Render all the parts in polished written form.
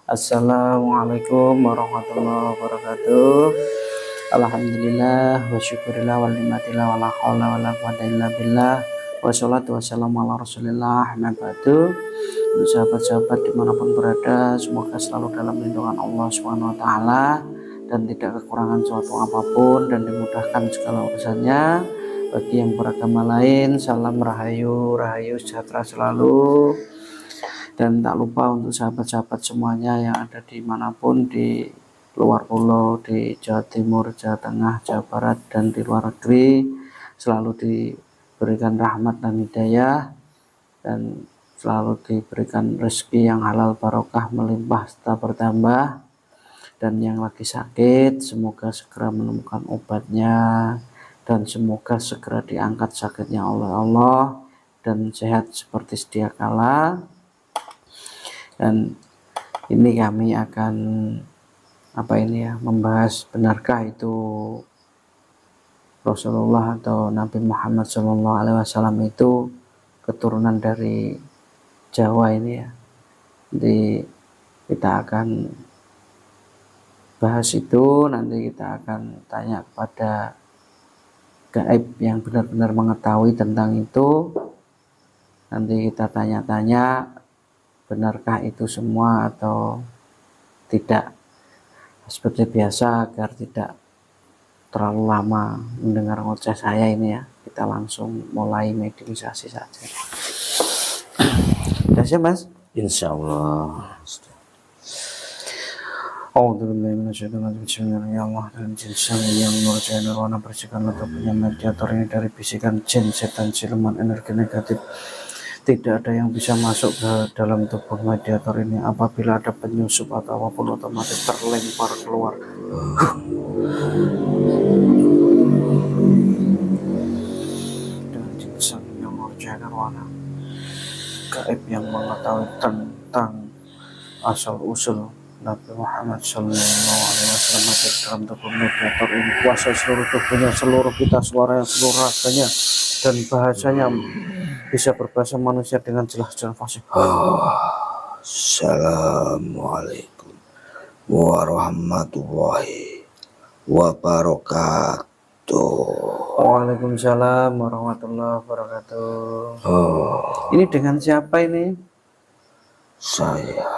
Assalamualaikum warahmatullahi wabarakatuh. Alhamdulillah wa syukurillah wa nikmatillah wa la haula wa la quwwata illa billah. Wassalatu wassalamu ala rasulillah amma ba'du. Untuk sahabat-sahabat dimanapun berada, semoga selalu dalam lindungan Allah Subhanahu wa taala dan tidak kekurangan suatu apapun dan dimudahkan segala urusannya. Bagi yang beragama lain, salam rahayu, rahayu sejahtera selalu. Dan tak lupa untuk sahabat-sahabat semuanya yang ada dimanapun, di luar pulau, di Jawa Timur, Jawa Tengah, Jawa Barat, dan di luar negeri, selalu diberikan rahmat dan hidayah, dan selalu diberikan rezeki yang halal barokah melimpah serta bertambah. Dan yang lagi sakit, semoga segera menemukan obatnya, dan semoga segera diangkat sakitnya oleh Allah, dan sehat seperti sedia kala. Dan ini kami akan membahas, benarkah itu Rasulullah atau Nabi Muhammad SAW itu keturunan dari Jawa ini ya. Jadi kita akan bahas itu, nanti kita akan tanya kepada gaib yang benar-benar mengetahui tentang itu. Nanti kita tanya-tanya, benarkah itu semua atau tidak, seperti biasa, agar tidak terlalu lama mendengar ngoceh saya ini ya. Kita langsung mulai mediumisasi saja. Udah siap Mas? Insyaallah. Bismillahirrahmanirrahim. Bersihkanlah tubuhnya mediator ini dari bisikan jin, setan, siluman, energi negatif. Tidak ada yang bisa masuk ke dalam tubuh mediator ini. Apabila ada penyusup atau apapun, otomatis terlempar keluar. Dan jinsan yang merjakan warna gaib yang mengetahui tentang asal usul Nabi Muhammad SAW masuk dalam tubuh mediator ini. Kuasa seluruh tubuhnya, seluruh pita suara yang seluruh raganya dan bahasanya bisa berbahasa manusia dengan jelas dan fasih. Assalamualaikum warahmatullahi wabarakatuh. Waalaikumsalam warahmatullahi wabarakatuh. Ini dengan siapa ini? Saya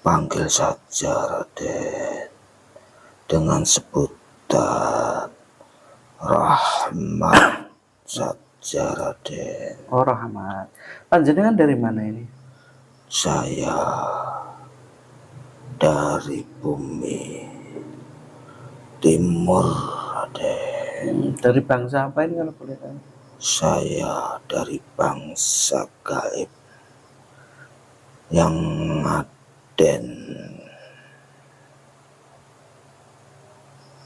panggil saja Raden dengan sebutan Rahmat saja Raden. Oh, Rahmat. Panjenengan dari mana ini? Saya dari bumi timur Raden. Dari bangsa apa ini kalau boleh tahu? Saya dari bangsa gaib yang Raden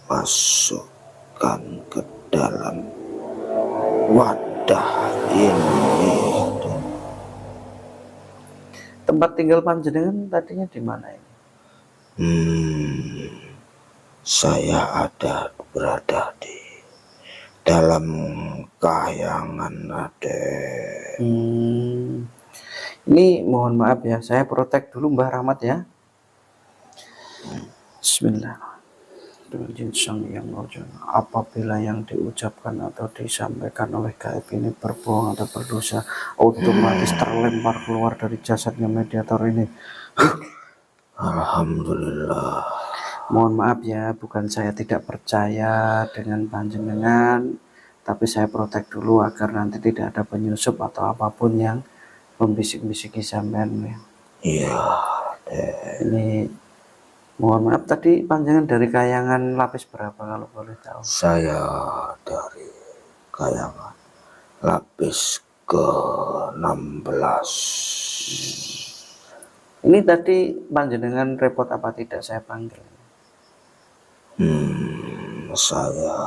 masukkan ke dalam wadah ini. Tempat tinggal panjenengan tadinya di mana ini? Saya berada di dalam kayangan Raden. Ini mohon maaf ya, saya protek dulu Mbah Rahmat ya. Bismillah. Apabila yang diucapkan atau disampaikan oleh gaib ini berbohong atau berdosa, otomatis terlempar keluar dari jasadnya mediator ini. Alhamdulillah. Mohon maaf ya, bukan saya tidak percaya dengan panjenengan, tapi saya protek dulu agar nanti tidak ada penyusup atau apapun yang membisik-bisiki sampean. Iya. Ini mohon maaf, tadi panjangan dari kayangan lapis berapa kalau boleh tahu? Saya dari kayangan lapis ke-16. Ini tadi panjenengan repot apa tidak saya panggil? Saya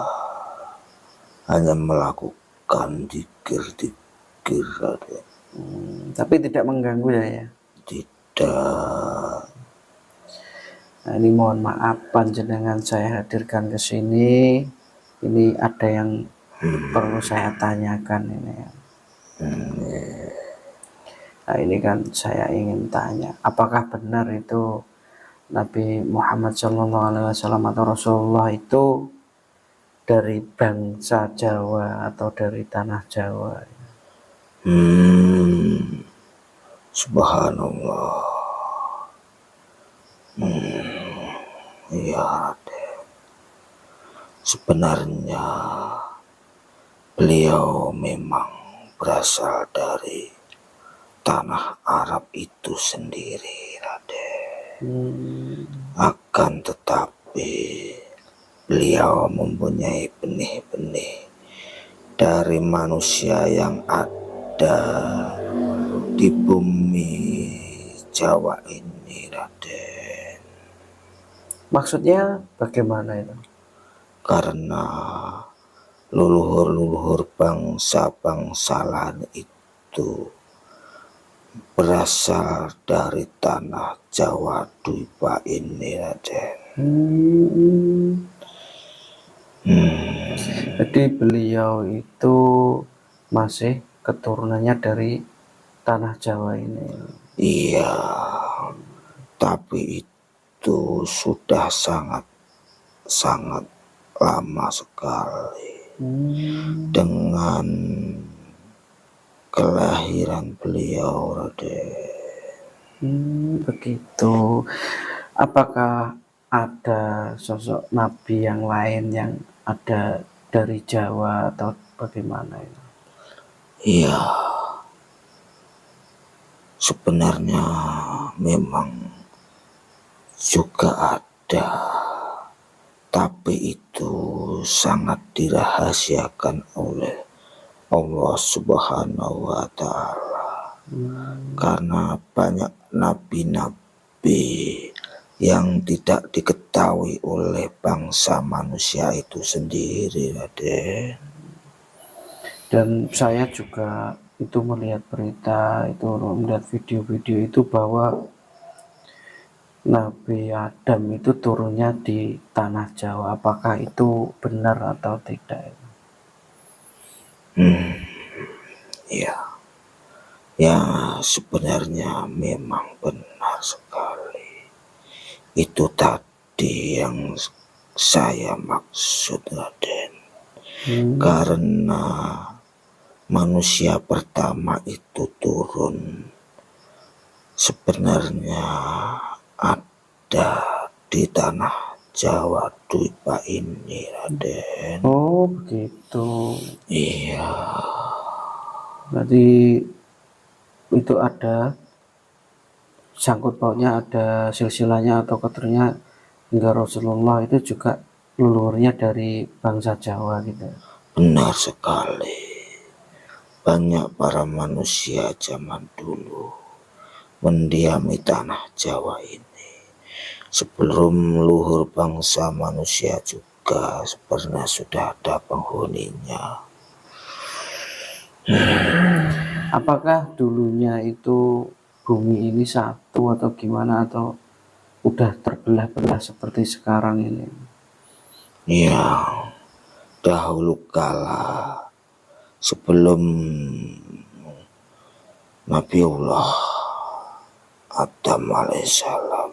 hanya melakukan dikir-dikir Raden. Tapi tidak mengganggu ya? Tidak. Nah, ini mohon maaf panjenengan saya hadirkan ke sini. Ini ada yang perlu saya tanyakan ini. Nah ini kan saya ingin tanya, apakah benar itu Nabi Muhammad SAW atau Rasulullah itu dari bangsa Jawa atau dari tanah Jawa? Subhanallah. Ya Raden, sebenarnya beliau memang berasal dari tanah Arab itu sendiri, Raden. Akan tetapi beliau mempunyai benih-benih dari manusia yang ada di bumi Jawa ini, Raden. Maksudnya bagaimana itu? Karena leluhur-leluhur bangsa-bangsalan itu berasal dari tanah Jawa Dwipa ini, Raden. Jadi beliau itu masih keturunannya dari tanah Jawa ini. Iya, tapi itu sudah sangat lama sekali. Dengan kelahiran beliau, Raden. Begitu. Apakah ada sosok nabi yang lain yang ada dari Jawa atau bagaimana itu? Iya, sebenarnya memang juga ada, tapi itu sangat dirahasiakan oleh Allah Subhanahu wa Ta'ala. Karena banyak nabi-nabi yang tidak diketahui oleh bangsa manusia itu sendiri, Raden. Dan saya juga itu melihat berita, itu melihat video-video itu bahwa Nabi Adam itu turunnya di tanah Jawa. Apakah itu benar atau tidak? Ya, ya sebenarnya memang benar sekali. Itu tadi yang saya maksud, Raden. Karena manusia pertama itu turun sebenarnya ada di tanah Jawa Dwipa ini, Raden. Oh begitu. Iya. Berarti itu ada sangkut pautnya, ada silsilahnya atau keturunannya hingga Rasulullah itu juga leluhurnya dari bangsa Jawa gitu. Benar sekali. Banyak para manusia zaman dulu mendiami tanah Jawa ini. Sebelum luhur bangsa manusia juga sebenarnya sudah ada penghuninya. Apakah dulunya itu bumi ini satu atau gimana, atau udah terbelah-belah seperti sekarang ini? Ya, dahulu kala sebelum Nabiullah Adam alaihissalam,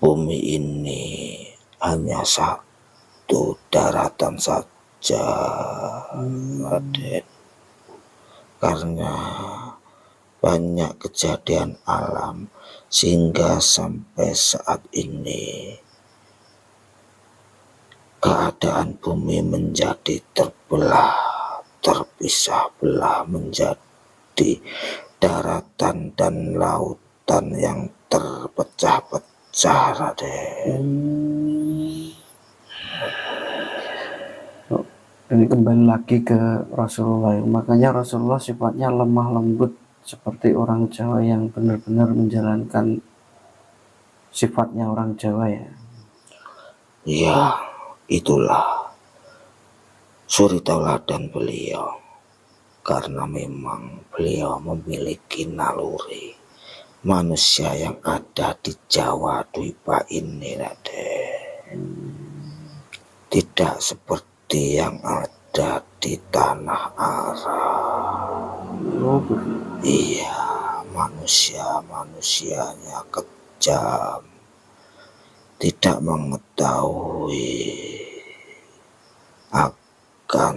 bumi ini hanya satu daratan saja, Raden. Karena banyak kejadian alam sehingga sampai saat ini keadaan bumi menjadi terpisah belah menjadi daratan dan lautan yang terpecah-pecah, Raden. Ini kembali lagi ke Rasulullah. Makanya Rasulullah sifatnya lemah lembut seperti orang Jawa yang benar-benar menjalankan sifatnya orang Jawa ya. Ya, itulah suri tauladan beliau. Karena memang beliau memiliki naluri manusia yang ada di Jawa Dwipa ini, Raden. Tidak seperti yang ada di tanah Arab. Oh, Iya, manusia-manusianya kejam, tidak mengetahui akan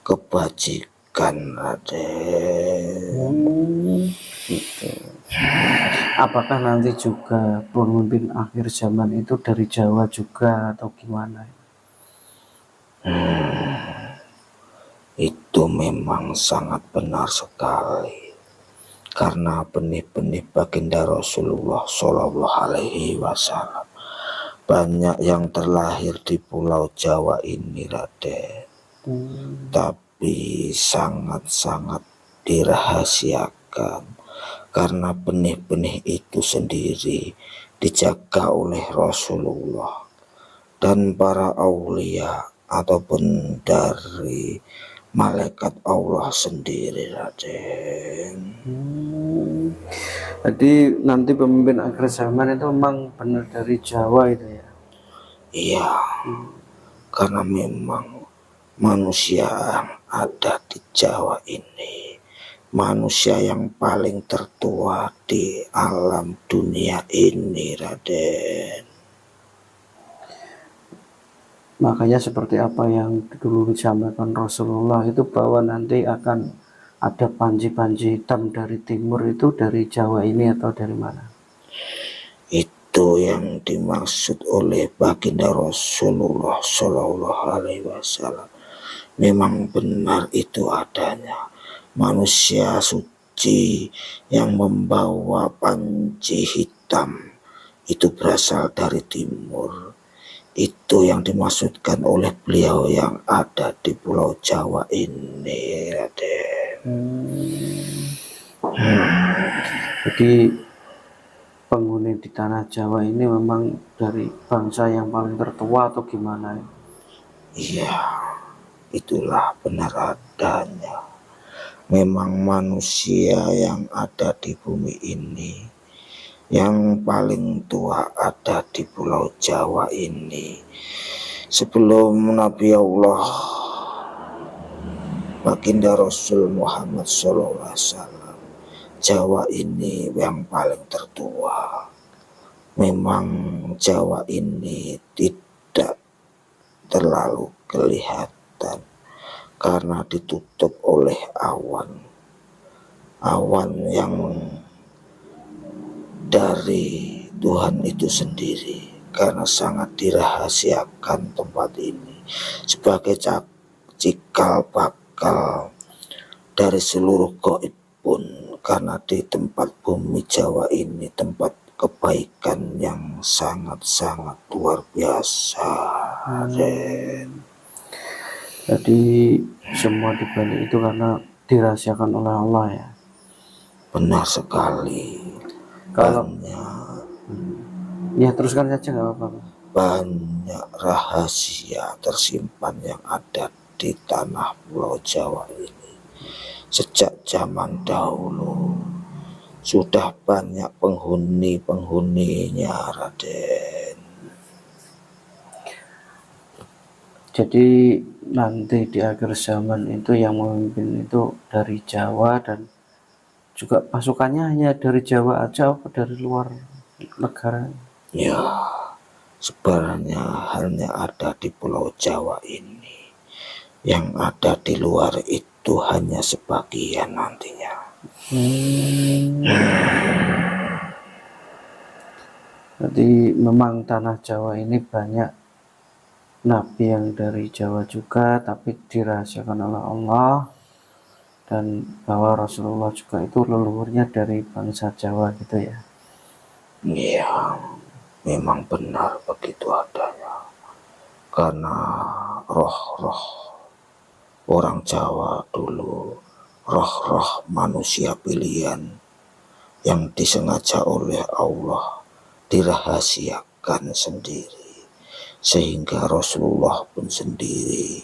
kebajikan, Raden. Gitu. Apakah nanti juga pemimpin akhir zaman itu dari Jawa juga atau gimana? Itu memang sangat benar sekali, karena benih-benih baginda Rasulullah Shallallahu Alaihi Wasallam banyak yang terlahir di Pulau Jawa ini, Raden. Tapi sangat-sangat dirahasiakan, karena benih-benih itu sendiri dijaga oleh Rasulullah dan para aulia ataupun dari malaikat Allah sendiri, Raden. Jadi nanti pemimpin akhir zaman itu memang benar dari Jawa itu ya? Iya, karena memang manusia yang ada di Jawa ini manusia yang paling tertua di alam dunia ini, Raden. Makanya seperti apa yang dulu disampaikan Rasulullah itu, bahwa nanti akan ada panji-panji hitam dari timur, itu dari Jawa ini atau dari mana? Itu yang dimaksud oleh baginda Rasulullah Shallallahu Alaihi Wasallam. Memang benar itu adanya manusia suci yang membawa panji hitam, itu berasal dari timur. Itu yang dimaksudkan oleh beliau yang ada di Pulau Jawa ini, Raden. Jadi penghuni di tanah Jawa ini memang dari bangsa yang paling tertua atau gimana? Iya, itulah benar adanya. Memang manusia yang ada di bumi ini yang paling tua ada di Pulau Jawa ini. Sebelum Nabi Allah baginda Rasul Muhammad SAW, Jawa ini yang paling tertua. Memang Jawa ini tidak terlalu kelihatan karena ditutup oleh awan yang dari Tuhan itu sendiri, karena sangat dirahasiakan tempat ini sebagai cikal bakal dari seluruh gaib pun, karena di tempat bumi Jawa ini tempat kebaikan yang sangat-sangat luar biasa. Jadi semua dibalik itu karena dirahasiakan oleh Allah ya. Benar sekali. Kalau banyak ya teruskan saja, nggak apa-apa. banyak rahasia tersimpan yang ada di tanah Pulau Jawa ini. Sejak zaman dahulu sudah banyak penghuninya, Raden. Jadi nanti di akhir zaman itu yang memimpin itu dari Jawa, dan juga pasukannya hanya dari Jawa aja apa dari luar negara? Ya, sebenarnya hanya ada di Pulau Jawa ini. Yang ada di luar itu hanya sebagian nantinya. Jadi memang tanah Jawa ini banyak nabi yang dari Jawa juga, tapi dirahasiakan oleh Allah, dan bahwa Rasulullah juga itu leluhurnya dari bangsa Jawa gitu ya. Iya, memang benar begitu adanya. Karena roh-roh orang Jawa dulu, roh-roh manusia pilihan yang disengaja oleh Allah dirahasiakan sendiri, sehingga Rasulullah pun sendiri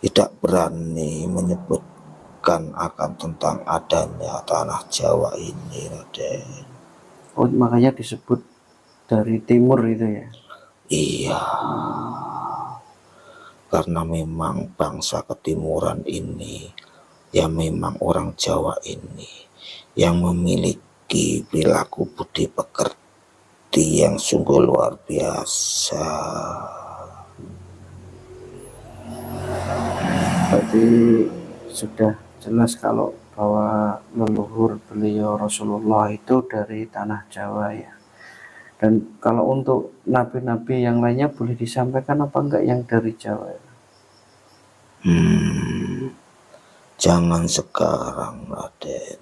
tidak berani menyebutkan akan tentang adanya tanah Jawa ini, Raden. Oh, makanya disebut dari timur itu ya. Iya, karena memang bangsa ketimuran ini Ya memang orang Jawa ini yang memiliki perilaku budi pekerti yang sungguh luar biasa. Berarti sudah jelas kalau bahwa leluhur beliau Rasulullah itu dari tanah Jawa ya. Dan kalau untuk nabi-nabi yang lainnya boleh disampaikan apa enggak yang dari Jawa ya? Jangan sekarang, Raden.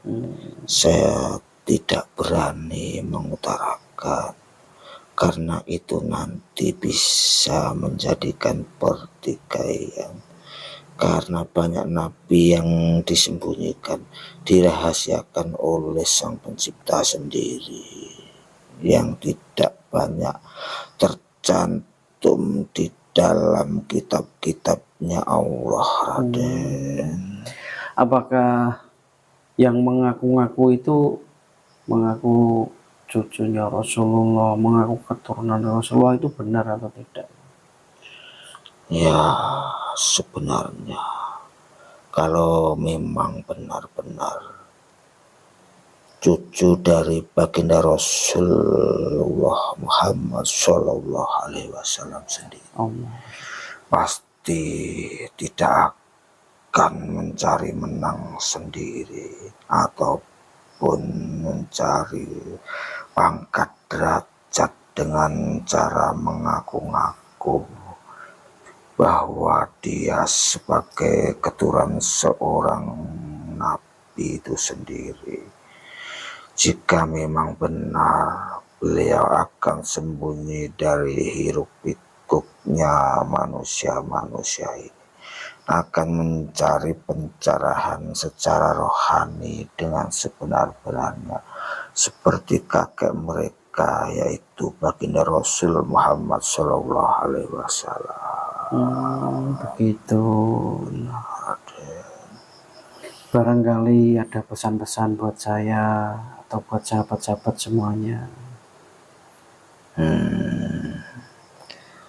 Saya tidak berani mengutarakan karena itu nanti bisa menjadikan pertikaian. Karena banyak nabi yang disembunyikan, dirahasiakan oleh Sang Pencipta sendiri, yang tidak banyak tercantum di dalam kitab-kitabnya Allah, Raden. Apakah yang mengaku-ngaku itu mengaku cucunya Rasulullah, mengaku keturunan Rasulullah itu benar atau tidak? Ya, sebenarnya kalau memang benar-benar cucu dari baginda Rasulullah Muhammad Shallallahu Alaihi Wasallam sendiri, pasti tidak akan mencari menang sendiri ataupun mencari pangkat derajat dengan cara mengaku-ngaku bahwa dia sebagai keturunan seorang nabi itu sendiri. Jika memang benar beliau akan sembunyi dari hiruk pikuknya manusia-manusia ini, akan mencari pencerahan secara rohani dengan sebenar-benarnya seperti kakek mereka, yaitu baginda Rasul Muhammad Shallallahu Alaihi Wasallam. Begitu. Barangkali ada pesan-pesan buat saya atau buat sahabat-sahabat semuanya.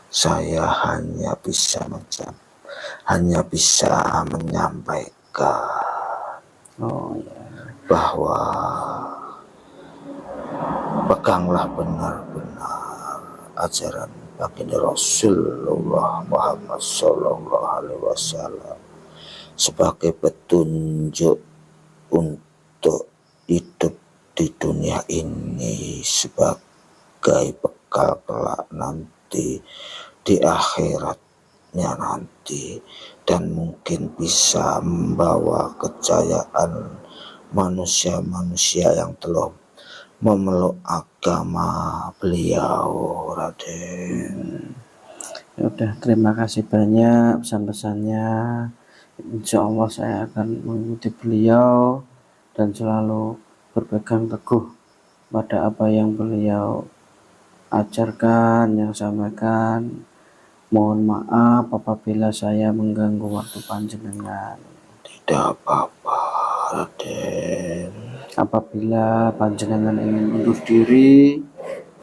Saya hanya bisa menyampaikan bahwa peganglah benar-benar ajaran baginda Rasulullah Muhammad Sallallahu Alaihi Wasallam sebagai petunjuk untuk hidup di dunia ini, sebagai bekal kelak nanti di akhiratnya nanti, dan mungkin bisa membawa kejayaan manusia-manusia yang telah memeluk agama beliau, Raden. Ya udah, terima kasih banyak pesan-pesannya. Insya Allah saya akan mengikuti beliau dan selalu berpegang teguh pada apa yang beliau ajarkan, yang sampaikan. Mohon maaf apabila saya mengganggu waktu panjenengan. Tidak apa-apa, Raden. Apabila panjenengan ingin undur diri,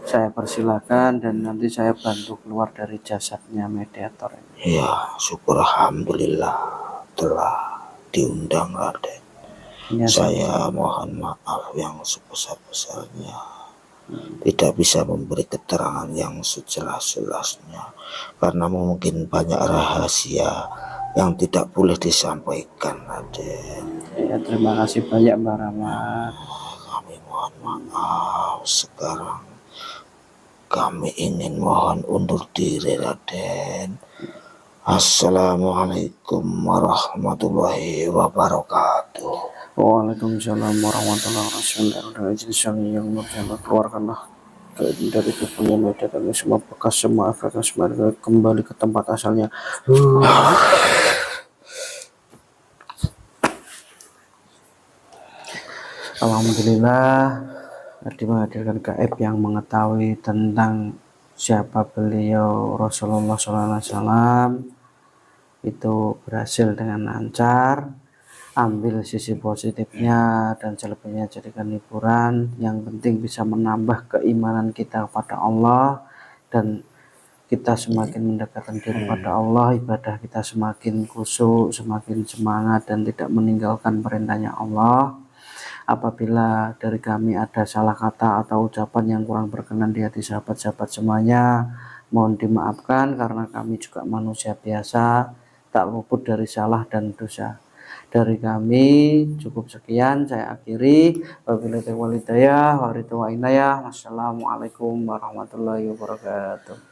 saya persilakan dan nanti saya bantu keluar dari jasadnya mediator ini. Ya, syukur alhamdulillah telah diundang, Raden. Ya, saya mohon maaf yang sebesar-besarnya, tidak bisa memberi keterangan yang sejelas-jelasnya karena mungkin banyak rahasia yang tidak boleh disampaikan, Raden. Ya, terima kasih banyak Mbak Rahmat. Kami mohon maaf. Sekarang kami ingin mohon undur diri, Raden. Assalamualaikum warahmatullahi wabarakatuh. Waalaikumsalam warahmatullahi wabarakatuh. Yang berjalan keluarkanlah dari tubuhnya mediator ini semua bekas, semua efek, semua kembali ke tempat asalnya. Alhamdulillah, tadi menghadirkan gaib yang mengetahui tentang siapa beliau Rasulullah SAW itu berhasil dengan lancar. Ambil sisi positifnya dan selebihnya jadikan hiburan. Yang penting bisa menambah keimanan kita kepada Allah dan kita semakin mendekatkan diri pada Allah, ibadah kita semakin khusyuk, semakin semangat dan tidak meninggalkan perintahnya Allah. Apabila dari kami ada salah kata atau ucapan yang kurang berkenan di hati sahabat-sahabat semuanya, mohon dimaafkan karena kami juga manusia biasa, tak luput dari salah dan dosa. Dari kami cukup sekian, saya akhiri. Wabillahi taufiq wal hidayah. Wassalamualaikum warahmatullahi wabarakatuh.